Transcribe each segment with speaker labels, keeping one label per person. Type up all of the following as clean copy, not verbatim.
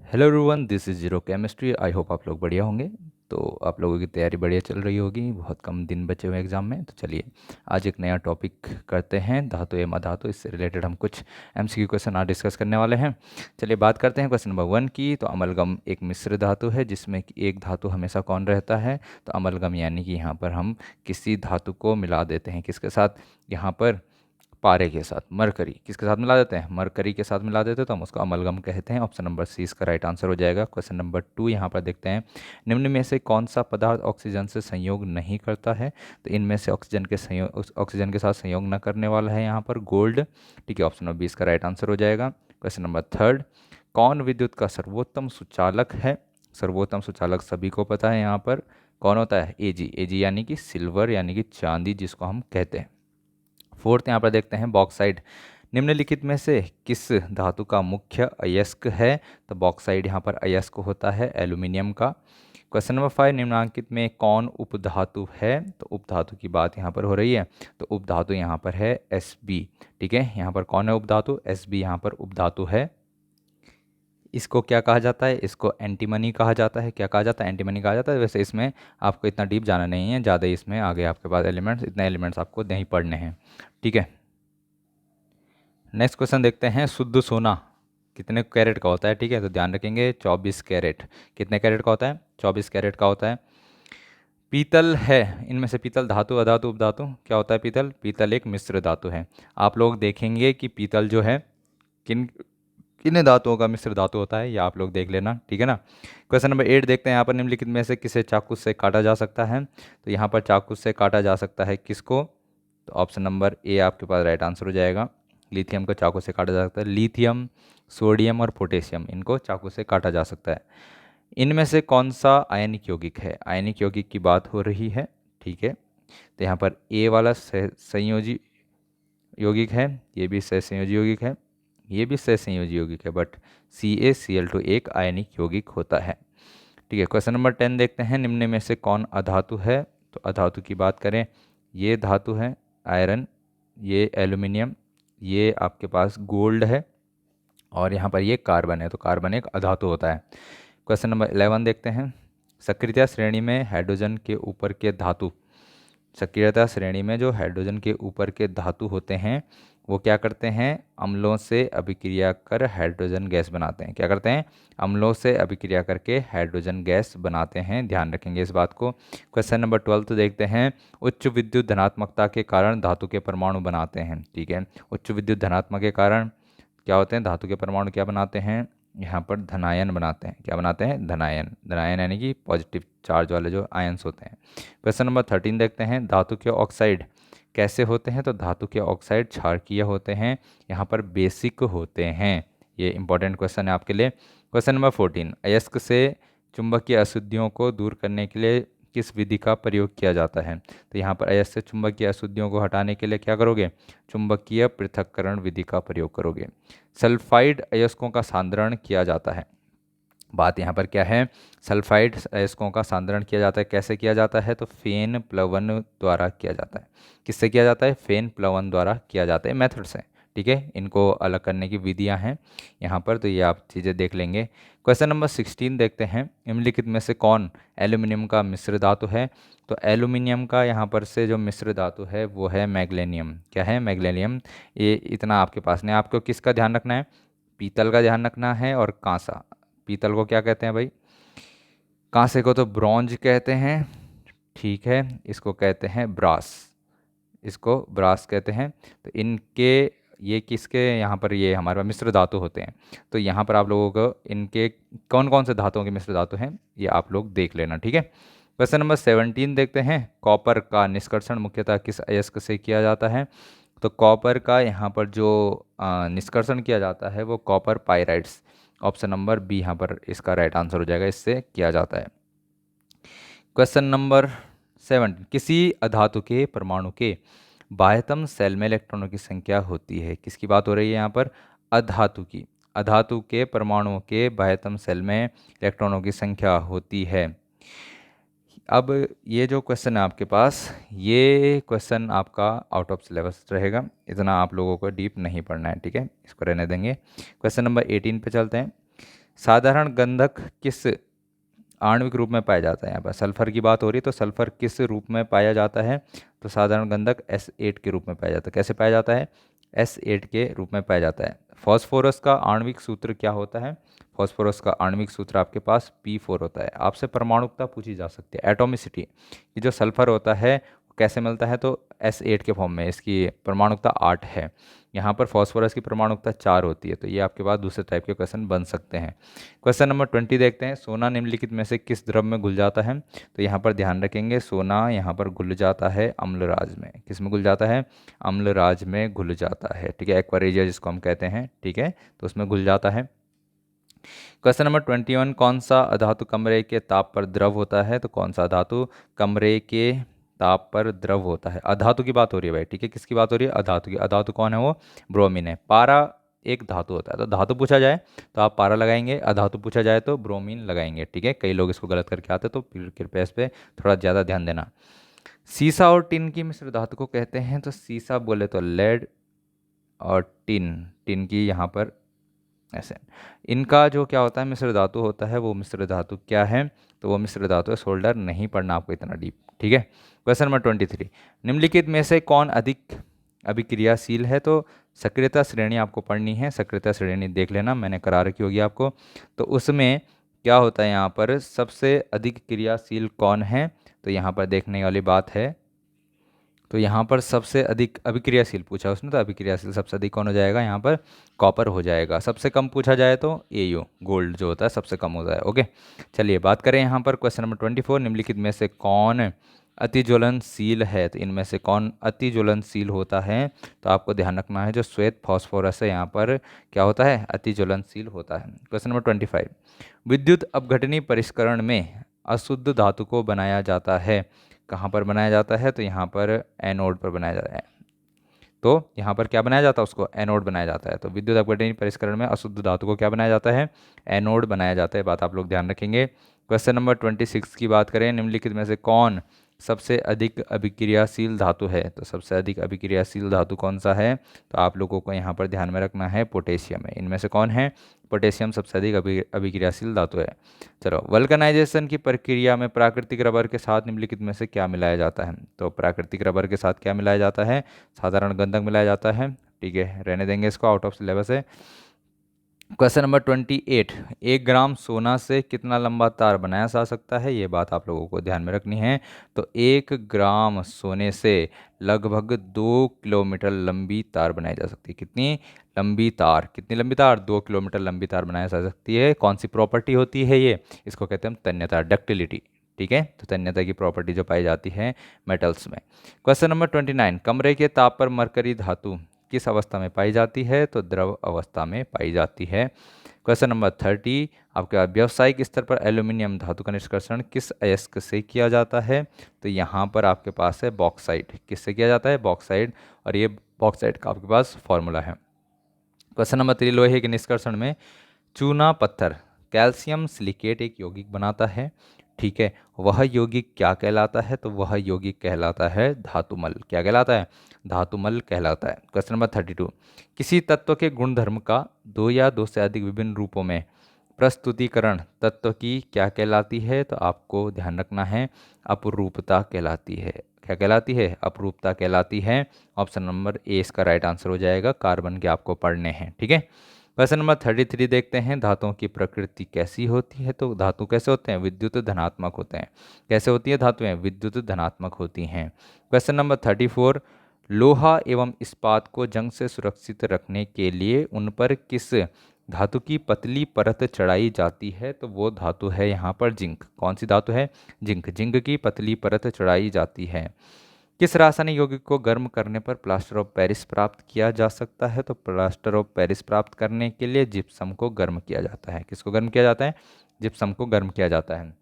Speaker 1: Hello everyone, this is zero chemistry. I hope आप लोग बढ़िया होंगे। तो आप लोगों की तैयारी बढ़िया चल रही होगी। बहुत कम दिन बचे हुए एग्ज़ाम में। तो चलिए आज एक नया टॉपिक करते हैं, धातु एवं अधातु। इससे रिलेटेड हम कुछ एमसीक्यू क्वेश्चन आज डिस्कस करने वाले हैं। चलिए बात करते हैं क्वेश्चन नंबर 1 की। तो अमलगम एक मिश्र धातु है जिसमें कि एक धातु हमेशा कौन रहता है? तो अमलगम यानी कि यहाँ पर हम किसी धातु को मिला देते हैं। किसके साथ? यहाँ पर पारे के साथ, मरकरी। किसके साथ मिला देते हैं? मरकरी के साथ मिला देते हैं, तो हम उसको अमलगम कहते हैं। ऑप्शन नंबर सी इसका राइट आंसर हो जाएगा। क्वेश्चन नंबर 2 यहाँ पर देखते हैं, निम्न में से कौन सा पदार्थ ऑक्सीजन से संयोग नहीं करता है? तो इनमें से ऑक्सीजन के साथ संयोग न करने वाला है यहाँ पर गोल्ड। ठीक है, ऑप्शन नंबर बी इसका राइट आंसर हो जाएगा। क्वेश्चन नंबर 3, कौन विद्युत का सर्वोत्तम सुचालक है? सर्वोत्तम सुचालक सभी को पता है, यहाँ पर कौन होता है? एजी। एजी यानी कि सिल्वर, यानी कि चांदी जिसको हम कहते हैं। 4 यहाँ पर देखते हैं, बॉक्साइड निम्नलिखित में से किस धातु का मुख्य अयस्क है? तो बॉक्साइड यहाँ पर अयस्क होता है एल्यूमिनियम का। क्वेश्चन नंबर 5, निम्नलिखित में कौन उपधातु है? तो उपधातु की बात यहाँ पर हो रही है। तो उपधातु यहाँ पर है Sb। ठीक है, यहाँ पर कौन है उपधातु? Sb यहाँ पर उपधातु है। इसको क्या कहा जाता है? इसको एंटीमनी कहा जाता है। क्या कहा जाता है? एंटीमनी कहा जाता है। वैसे इसमें आपको इतना डीप जाना नहीं है, ज़्यादा इसमें आगे आपके पास एलिमेंट्स, इतने एलिमेंट्स आपको नहीं पढ़ने हैं। ठीक है, नेक्स्ट क्वेश्चन देखते हैं, शुद्ध सोना कितने कैरेट का होता है? ठीक है, तो ध्यान रखेंगे 24 कैरेट। कितने कैरेट का होता है? 24 कैरेट का होता है। पीतल है, इनमें से पीतल धातु, अधातु, उपधातु क्या होता है? पीतल। पीतल एक मिश्र धातु है। आप लोग देखेंगे कि पीतल जो है किन किन धातुओं का मिश्र धातु होता है, या आप लोग देख लेना। ठीक है ना। क्वेश्चन नंबर 8 देखते हैं, यहाँ पर निम्नलिखित में से किसे चाकू से काटा जा सकता है? तो यहाँ पर चाकू से काटा जा सकता है किसको? तो ऑप्शन नंबर ए आपके पास राइट आंसर हो जाएगा। लिथियम को चाकू से काटा जा सकता है। लिथियम, सोडियम और पोटेशियम, इनको चाकू से काटा जा सकता है। इनमें से कौन सा आयनिक यौगिक है? आयनिक यौगिक की बात हो रही है। ठीक है, तो यहाँ पर ए वाला संयोजी यौगिक है, ये भी सहसंयोजी यौगिक है, ये भी सहसंयोजी यौगिक है, बट CaCl2 एक आयनिक यौगिक होता है। ठीक है, क्वेश्चन नंबर 10 देखते हैं, निम्न में से कौन अधातु है? तो अधातु की बात करें, ये धातु है आयरन, ये एल्यूमिनियम, ये आपके पास गोल्ड है, और यहाँ पर ये कार्बन है। तो कार्बन एक अधातु होता है। क्वेश्चन नंबर 11 देखते हैं, सक्रियता श्रेणी में हाइड्रोजन के ऊपर के धातु, सक्रियता श्रेणी में जो हाइड्रोजन के ऊपर के धातु होते हैं वो क्या करते हैं? अम्लों से अभिक्रिया कर हाइड्रोजन गैस बनाते हैं। क्या करते हैं? अम्लों से अभिक्रिया करके हाइड्रोजन गैस बनाते हैं। ध्यान रखेंगे इस बात को। क्वेश्चन नंबर 12 देखते हैं, उच्च विद्युत धनात्मकता के कारण धातु के परमाणु बनाते हैं। ठीक है, उच्च विद्युत धनात्मक के कारण क्या होते हैं? धातु के परमाणु क्या बनाते हैं? यहाँ पर धनायन बनाते हैं। क्या बनाते हैं? धनायन। धनायन यानी कि पॉजिटिव चार्ज वाले जो आयंस होते हैं। क्वेश्चन नंबर 13 देखते हैं, धातु के ऑक्साइड कैसे होते हैं? तो धातु के ऑक्साइड क्षारकीय होते हैं, यहाँ पर बेसिक होते हैं। ये इंपॉर्टेंट क्वेश्चन है आपके लिए। क्वेश्चन नंबर 14, अयस्क से चुंबकीय अशुद्धियों को दूर करने के लिए किस विधि का प्रयोग किया जाता है? तो यहाँ पर अयस्क से चुंबकीय अशुद्धियों को हटाने के लिए क्या करोगे? चुंबकीय पृथक्करण विधि का प्रयोग करोगे। सल्फाइड अयस्कों का सांद्रण किया जाता है। बात यहाँ पर क्या है? सल्फाइड अयस्कों का सांद्रण किया जाता है। कैसे किया जाता है? तो फेन प्लवन द्वारा किया जाता है। किससे किया जाता है? फेन प्लवन द्वारा किया जाता है, मेथड से। ठीक है, इनको अलग करने की विधियाँ हैं यहाँ पर, तो ये आप चीज़ें देख लेंगे। क्वेश्चन नंबर 16 देखते हैं, निम्नलिखित में से कौन एल्यूमिनियम का मिश्र धातु है? तो एल्यूमिनियम का यहाँ पर से जो मिश्र धातु है वो है मैग्नीशियम। क्या है? मैग्नीशियम। ये इतना आपके पास नहीं। आपको किसका ध्यान रखना है? पीतल का ध्यान रखना है, और कांसा। पीतल को क्या कहते हैं भाई? कांसे को तो ब्रॉन्ज कहते हैं। ठीक है, इसको कहते हैं ब्रास, इसको ब्रास कहते हैं। तो इनके ये किसके यहाँ पर, ये हमारे पास मिश्र धातु होते हैं। तो यहाँ पर आप लोगों को इनके कौन कौन से धातुओं के मिश्र धातु हैं ये आप लोग देख लेना। ठीक है, क्वेश्चन नंबर 17 देखते हैं, कॉपर का निष्कर्षण मुख्यतः किस अयस्क से किया जाता है? तो कॉपर का यहाँ पर जो निष्कर्षण किया जाता है वो कॉपर पाइराइड्स, ऑप्शन नंबर बी यहाँ पर इसका राइट आंसर हो जाएगा, इससे किया जाता है। क्वेश्चन नंबर 7, किसी अधातु के परमाणु के बाह्यतम सेल में इलेक्ट्रॉनों की संख्या होती है? किसकी बात हो रही है यहाँ पर? अधातु की। अधातु के परमाणुओं के बाह्यतम सेल में इलेक्ट्रॉनों की संख्या होती है। अब ये जो क्वेश्चन है आपके पास, ये क्वेश्चन आपका आउट ऑफ सिलेबस रहेगा, इतना आप लोगों को डीप नहीं पढ़ना है। ठीक है, इसको रहने देंगे। क्वेश्चन नंबर 18 पे चलते हैं, साधारण गंधक किस आणविक रूप में पाया जाता है? यहाँ पर सल्फर की बात हो रही है, तो सल्फर किस रूप में पाया जाता है? तो साधारण गंधक S8 के रूप में पाया जाता है। कैसे पाया जाता है? S8 के रूप में पाया जाता है। फॉस्फोरस का आणविक सूत्र क्या होता है? फॉस्फोरस का आणविक सूत्र आपके पास P4 होता है। आपसे परमाणुकता पूछी जा सकती है, एटोमिसिटी। ये जो सल्फर होता है वो कैसे मिलता है? तो S8 के फॉर्म में, इसकी परमाणुकता 8 है। यहाँ पर फॉस्फोरस की परमाणुकता 4 होती है। तो ये आपके पास दूसरे टाइप के क्वेश्चन बन सकते हैं। क्वेश्चन नंबर 20 देखते हैं। सोना निम्नलिखित में से किस द्रव में घुल जाता है? तो यहाँ पर ध्यान रखेंगे, सोना यहाँ पर घुल जाता है अम्लराज में। किस में घुल जाता है? अम्लराज में घुल जाता है। ठीक है, एक्वारेजिया जिसको हम कहते हैं। ठीक है, तो उसमें घुल जाता है। क्वेश्चन नंबर 21, कौन सा अधातु कमरे के ताप पर द्रव होता है? तो कौन सा धातु कमरे के ताप पर द्रव होता है? अधातु की बात हो रही है भाई। ठीक है, किसकी बात हो रही है? अधातु की। अधातु कौन है? वो ब्रोमीन है। पारा एक धातु होता है, तो धातु पूछा जाए तो आप पारा लगाएंगे, अधातु पूछा जाए तो ब्रोमीन लगाएंगे। ठीक है, कई लोग इसको गलत करके आते हैं, तो कृपया इस पर थोड़ा ज़्यादा ध्यान देना। सीसा और टिन की मिश्र धातु को कहते हैं? तो सीसा बोले तो लेड, और टिन, टिन की यहाँ पर ऐसे। इनका जो क्या होता है, मिश्र धातु होता है, वो मिश्र धातु क्या है? तो वो मिश्र धातु है सोल्डर। नहीं पढ़ना आपको इतना डीप। ठीक है, क्वेश्चन नंबर 23, निम्नलिखित में से कौन अधिक अभिक्रियाशील है? तो सक्रियता श्रेणी आपको पढ़नी है। सक्रियता श्रेणी देख लेना, मैंने करा रखी होगी आपको। तो उसमें क्या होता है, यहाँ पर सबसे अधिक क्रियाशील कौन है? तो यहाँ पर देखने वाली बात है। तो यहाँ पर सबसे अधिक अभिक्रियाशील पूछा उसने, तो अभिक्रियाशील सबसे अधिक कौन हो जाएगा? यहाँ पर कॉपर हो जाएगा। सबसे कम पूछा जाए तो AU, गोल्ड जो होता है सबसे कम होता है। ओके, चलिए बात करें यहाँ पर क्वेश्चन नंबर 24, निम्नलिखित में से कौन अति ज्वलनशील है? तो इनमें से कौन अति ज्वलनशील होता है? तो आपको ध्यान रखना है, जो श्वेत फॉस्फोरस है यहाँ पर क्या होता है? अति ज्वलनशील होता है। क्वेश्चन नंबर 25, विद्युत अपघटनी परिष्करण में अशुद्ध धातु को बनाया जाता है। कहाँ पर बनाया जाता है? तो यहाँ पर एनोड पर बनाया जाता है। तो यहाँ पर क्या बनाया जाता है? उसको एनोड बनाया जाता है। तो विद्युत अपघटनी परिष्करण में अशुद्ध धातु को क्या बनाया जाता है? एनोड बनाया जाता है। बात आप लोग ध्यान रखेंगे। क्वेश्चन नंबर 26 की बात करें, निम्नलिखित में से कौन सबसे अधिक अभिक्रियाशील धातु है? तो सबसे अधिक अभिक्रियाशील धातु कौन सा है? तो आप लोगों को यहाँ पर ध्यान में रखना है, पोटेशियम है। इनमें से कौन है? पोटेशियम सबसे अधिक अभिक्रियाशील धातु है। चलो, वल्कनाइजेशन की प्रक्रिया में प्राकृतिक रबर के साथ निम्नलिखित में से क्या मिलाया जाता है? तो प्राकृतिक रबर के साथ क्या मिलाया जाता है? साधारण गंधक मिलाया जाता है। ठीक है, रहने देंगे इसको, आउट ऑफ सिलेबस है। क्वेश्चन नंबर 28, 1 ग्राम सोना से कितना लंबा तार बनाया जा सकता है? ये बात आप लोगों को ध्यान में रखनी है। तो 1 ग्राम सोने से लगभग 2 किलोमीटर लंबी तार बनाई जा सकती है। कितनी लंबी तार? कितनी लंबी तार? 2 किलोमीटर लंबी तार बनाई जा सकती है। कौन सी प्रॉपर्टी होती है ये? इसको कहते हैं हम तन्यता, डक्टिलिटी। ठीक है, तो तन्यता की प्रॉपर्टी जो पाई जाती है मेटल्स में। क्वेश्चन नंबर 29, कमरे के ताप पर मरकरी धातु किस अवस्था में पाई जाती है? तो द्रव अवस्था में पाई जाती है। क्वेश्चन नंबर 30, आपके पास व्यावसायिक स्तर पर एल्यूमिनियम धातु का निष्कर्षण किस अयस्क से किया जाता है? तो यहाँ पर आपके पास है बॉक्साइट। किससे किया जाता है? बॉक्साइट। और ये बॉक्साइट का आपके पास फॉर्मूला है। क्वेश्चन नंबर 3, लोहे के निष्कर्षण में चूना पत्थर कैल्शियम सिलिकेट एक यौगिक बनाता है। ठीक है, वह यौगिक क्या कहलाता है? तो वह यौगिक कहलाता है धातुमल। क्या कहलाता है? धातुमल कहलाता है। क्वेश्चन नंबर 32, किसी तत्व के गुणधर्म का 2 या 2 से अधिक विभिन्न रूपों में प्रस्तुतिकरण तत्व की क्या कहलाती है? तो आपको ध्यान रखना है, अपरूपता कहलाती है। क्या कहलाती है? अपरूपता कहलाती है। ऑप्शन नंबर ए इसका राइट आंसर हो जाएगा। कार्बन के आपको पढ़ने हैं। ठीक है, क्वेश्चन नंबर 33 देखते हैं, धातुओं की प्रकृति कैसी होती है? तो धातु कैसे होते हैं? विद्युत धनात्मक होते हैं। कैसे होती है धातुएं? विद्युत धनात्मक होती हैं। क्वेश्चन नंबर 34, लोहा एवं इस्पात को जंग से सुरक्षित रखने के लिए उन पर किस धातु की पतली परत चढ़ाई जाती है? तो वो धातु है यहाँ पर जिंक। कौन सी धातु है? जिंक। जिंक की पतली परत चढ़ाई जाती है। किस रासायनिक यौगिक को गर्म करने पर प्लास्टर ऑफ पेरिस प्राप्त किया जा सकता है? तो प्लास्टर ऑफ पेरिस प्राप्त करने के लिए जिप्सम को गर्म किया जाता है। किसको गर्म किया जाता है? जिप्सम को गर्म किया जाता है।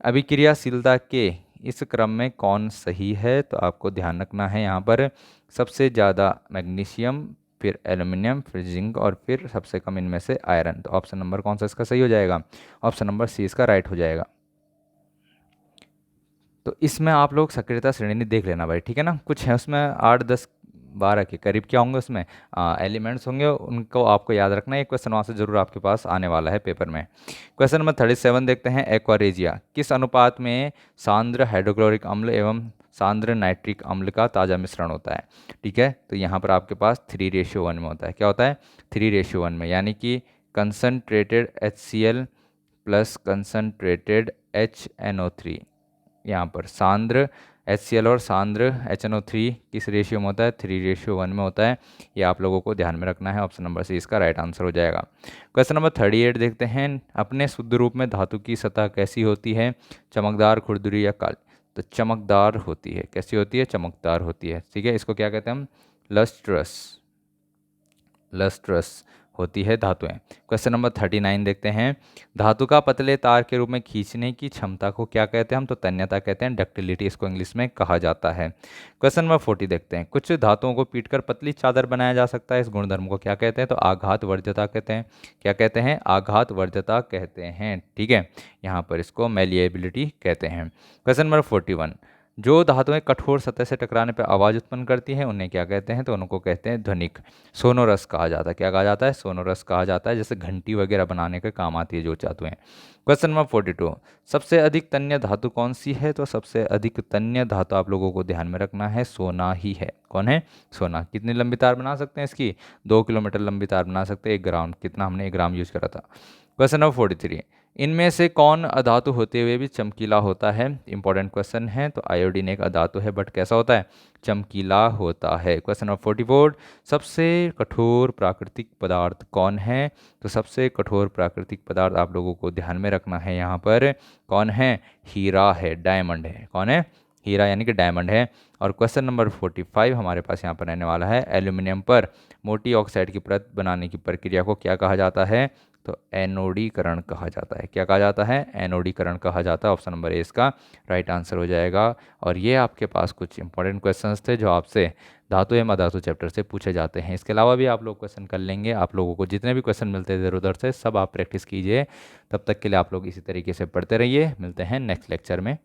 Speaker 1: अभिक्रियाशीलता के इस क्रम में कौन सही है? तो आपको ध्यान रखना है, यहाँ पर सबसे ज़्यादा मैग्नीशियम, फिर एल्यूमिनियम, फिर जिंक, और फिर सबसे कम इनमें से आयरन। तो ऑप्शन नंबर कौन सा इसका सही हो जाएगा? ऑप्शन नंबर सी इसका राइट हो जाएगा। तो इसमें आप लोग सक्रियता श्रेणी देख लेना भाई। ठीक है ना, कुछ है उसमें 8-10 12 के करीब क्या होंगे उसमें एलिमेंट्स होंगे, उनको आपको याद रखना है। एक क्वेश्चन वहाँ से जरूर आपके पास आने वाला है पेपर में। क्वेश्चन नंबर 37 देखते हैं, एक्वारेजिया किस अनुपात में सांद्र हाइड्रोक्लोरिक अम्ल एवं सांद्र नाइट्रिक अम्ल का ताज़ा मिश्रण होता है? ठीक है, तो यहाँ पर आपके पास 3:1 में होता है। क्या होता है? 3:1 में, यानी कि concentrated HCl plus concentrated HNO3। यहाँ पर सांद्र HCl और सांद्र HNO3 किस रेशियो में होता है? 3:1 में होता है। ये आप लोगों को ध्यान में रखना है। ऑप्शन नंबर सी इसका राइट आंसर हो जाएगा। क्वेश्चन नंबर 38 देखते हैं, अपने शुद्ध रूप में धातु की सतह कैसी होती है? चमकदार, खुरदुरी या काली? तो चमकदार होती है। कैसी होती है? चमकदार होती है। ठीक है, इसको क्या कहते हैं हम? लस्ट्रस। लस्ट्रस होती है धातुएं। क्वेश्चन नंबर 39 देखते हैं, धातु का पतले तार के रूप में खींचने की क्षमता को क्या कहते हैं हम? तो तन्यता कहते हैं, डक्टिलिटी इसको इंग्लिश में कहा जाता है। क्वेश्चन नंबर 40 देखते हैं, कुछ धातुओं को पीटकर पतली चादर बनाया जा सकता है, इस गुणधर्म को क्या कहते हैं? तो आघात वर्ध्यता कहते हैं। क्या कहते हैं? आघात वर्ध्यता कहते हैं। ठीक है, यहाँ पर इसको मेलिएबिलिटी कहते हैं। क्वेश्चन नंबर 41, जो धातुएं कठोर सतह से टकराने पर आवाज़ उत्पन्न करती हैं उन्हें क्या कहते हैं? तो उनको कहते हैं ध्वनिक। सोनोरस कहा जाता है। क्या कहा जाता है? सोनोरस कहा जाता है, जैसे घंटी वगैरह बनाने के काम आती है जो धातुएं। क्वेश्चन नंबर 42, सबसे अधिक तन्य धातु कौन सी है? तो सबसे अधिक तन्य धातु आप लोगों को ध्यान में रखना है, सोना ही है। कौन है? सोना। कितनी लंबी तार बना सकते हैं इसकी? 2 किलोमीटर लंबी तार बना सकते हैं। 1 ग्राम, कितना हमने 1 ग्राम यूज करा था। क्वेश्चन नंबर 43, इनमें से कौन अधातु होते हुए भी चमकीला होता है? इंपॉर्टेंट क्वेश्चन है। तो आयोडीन एक अधातु है, बट कैसा होता है? चमकीला होता है। क्वेश्चन नंबर 44, सबसे कठोर प्राकृतिक पदार्थ कौन है? तो सबसे कठोर प्राकृतिक पदार्थ आप लोगों को ध्यान में रखना है यहाँ पर, कौन है? हीरा है, डायमंड है। कौन है? हीरा यानी कि डायमंड है। और क्वेश्चन नंबर 45 हमारे पास यहाँ पर रहने वाला है, एल्यूमिनियम पर मोटी ऑक्साइड की परत बनाने की प्रक्रिया को क्या कहा जाता है? तो एनोडीकरण कहा जाता है। क्या कहा जाता है? एनोडीकरण कहा जाता है। ऑप्शन नंबर ए इसका राइट आंसर हो जाएगा। और ये आपके पास कुछ इंपॉर्टेंट क्वेश्चंस थे जो आपसे धातु एवं अधातु चैप्टर से पूछे जाते हैं। इसके अलावा भी आप लोग क्वेश्चन कर लेंगे। आप लोगों को जितने भी क्वेश्चन मिलते हैं इधर उधर से, सब आप प्रैक्टिस कीजिए। तब तक के लिए आप लोग इसी तरीके से पढ़ते रहिए। मिलते हैं नेक्स्ट लेक्चर में।